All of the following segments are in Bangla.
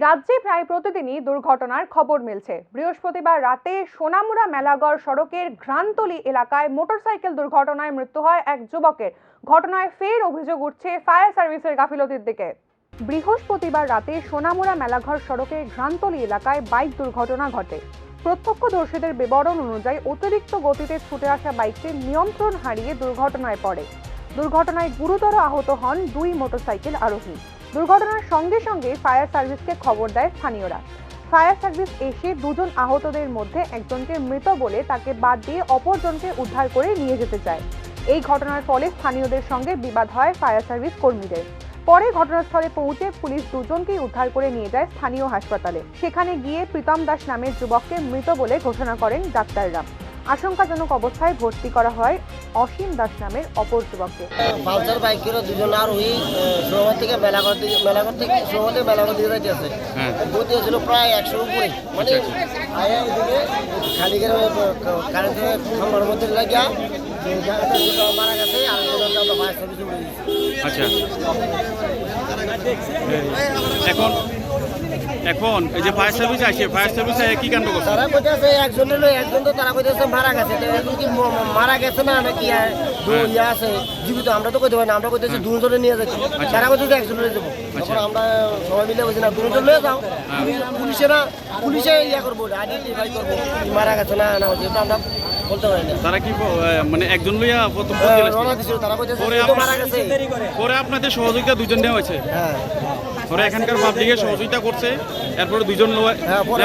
রাজ্যে প্রায় প্রতিদিনই দুর্ঘটনার খবর মিলছে। বৃহস্পতিবার রাতে সোনামুড়া মেলাগড় সড়কের ঘ্রাণতলী এলাকায় মোটরসাইকেল দুর্ঘটনায় মৃত্যু হয় এক যুবকের। ঘটনায় ফের অভিযোগ উঠছে ফায়ার সার্ভিসের গাফিলতির দিকে। বৃহস্পতিবার রাতে সোনামুড়া মেলাঘর সড়কের ঘ্রাণতলী এলাকায় বাইক দুর্ঘটনা ঘটে। প্রত্যক্ষদর্শীদের বিবরণ অনুযায়ী অতিরিক্ত গতিতে ছুটে আসা বাইকটি নিয়ন্ত্রণ হারিয়ে দুর্ঘটনায় পড়ে। দুর্ঘটনায় গুরুতর আহত হন দুই মোটরসাইকেল আরোহী। দুর্ঘটনার সঙ্গে সঙ্গে ফায়ার সার্ভিসকে খবর দেয় স্থানীয়রা। ফায়ার সার্ভিস এসে দুজন আহতদের মধ্যে একজনকে মৃত বলে তাকে বাদ দিয়ে অপরজনকে উদ্ধার করে নিয়ে যেতে চায়। এই ঘটনার ফলে স্থানীয়দের সঙ্গে বিবাদ হয় ফায়ার সার্ভিস কর্মীদের। পরে ঘটনাস্থলে পৌঁছে পুলিশ দুজনকেই উদ্ধার করে নিয়ে যায় স্থানীয় হাসপাতালে। সেখানে গিয়ে প্রীতম দাস নামের যুবককে মৃত বলে ঘোষণা করেন ডাক্তাররা। আশঙ্কাজনক অবস্থায় ভর্তি করা হয় অসীম দাস নামের অপর যুবককে। পালসার বাইকের দুজন আরোহী শহর থেকে মেলাঘর থেকে শহর থেকে মেলাঘর দিকে যাইতেছে। গতি ছিল প্রায় 100 উপরে, মানে আয়া এদিকে খালি কারেন্টের খাম্বার মধ্যে লাগিয়া মারা গেছে। আর ফায়ার সার্ভিস উঠে গেছে। আচ্ছা, এখন এই যে ফায়ার সার্ভিস আসে, ফায়ার সার্ভিস কি কাণ্ড করছে? তারা কইতেছে একজন তো তারা কইতেছে মারা গেছে। কি মারা গেছে না নাকি ইয়া আছে জীবিত, আমরা তো কইতে পারি না। আমরা কইতেছি দুজনে নিয়ে যাচ্ছি, তারা কইতেছে একজনে যাবো। তখন আমরা সবাই মিলে বলছি না, দুজন নিয়ে যাও। পুলিশে ইয়া করবো, আইডেন্টিফাই করবো মারা গেছে না না, যেটা আমরা বলতে পারি না। তারা কি মানে একজন লইয়া প্রথম রওনা দিছিল, তারা কইতেছে মারা গেছে। পরে আপনাদের সহযোগিতা দুজন নেওয়া হয়েছে। হ্যাঁ, পরে এখানকার পাবলিকের সহযোগিতা করছে, এরপরে দুজন নেওয়া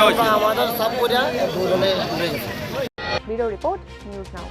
হয়েছে। আমাদের সব করে দুজনে। Bureau report, news now.